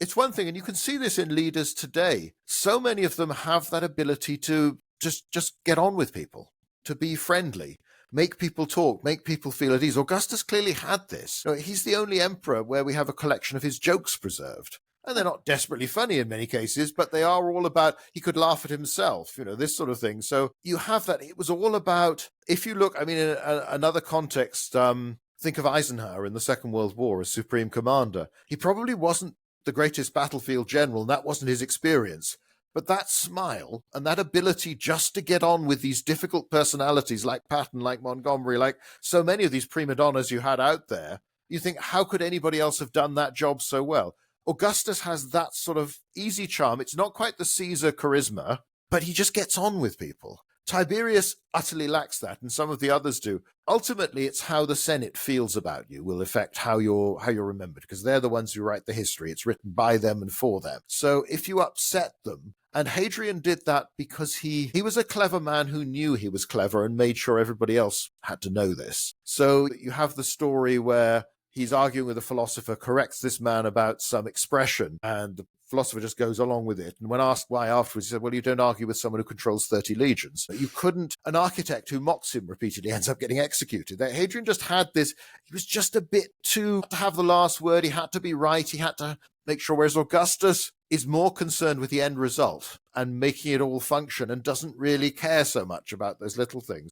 It's one thing, and you can see this in leaders today. So many of them have that ability to just get on with people, to be friendly, make people talk, make people feel at ease. Augustus clearly had this. He's the only emperor where we have a collection of his jokes preserved. And they're not desperately funny in many cases, but they are all about, he could laugh at himself, this sort of thing. So you have that. It was all about, if you look, in another context, think of Eisenhower in the Second World War as Supreme Commander. He probably wasn't the greatest battlefield general, and that wasn't his experience. But that smile and that ability just to get on with these difficult personalities like Patton, like Montgomery, like so many of these prima donnas you had out there, you think, how could anybody else have done that job so well? Augustus has that sort of easy charm. It's not quite the Caesar charisma, but he just gets on with people. Tiberius utterly lacks that, and some of the others do. Ultimately, it's how the Senate feels about you will affect how you're remembered, because they're the ones who write the history. It's written by them and for them. So if you upset them, and Hadrian did that because he was a clever man who knew he was clever and made sure everybody else had to know this. So you have the story where he's arguing with a philosopher, corrects this man about some expression, and the philosopher just goes along with it. And when asked why afterwards, he said, well, you don't argue with someone who controls 30 legions. You couldn't, an architect who mocks him repeatedly ends up getting executed. Hadrian just had this, he was just a bit too, to have the last word, he had to be right, he had to make sure, whereas Augustus is more concerned with the end result and making it all function and doesn't really care so much about those little things.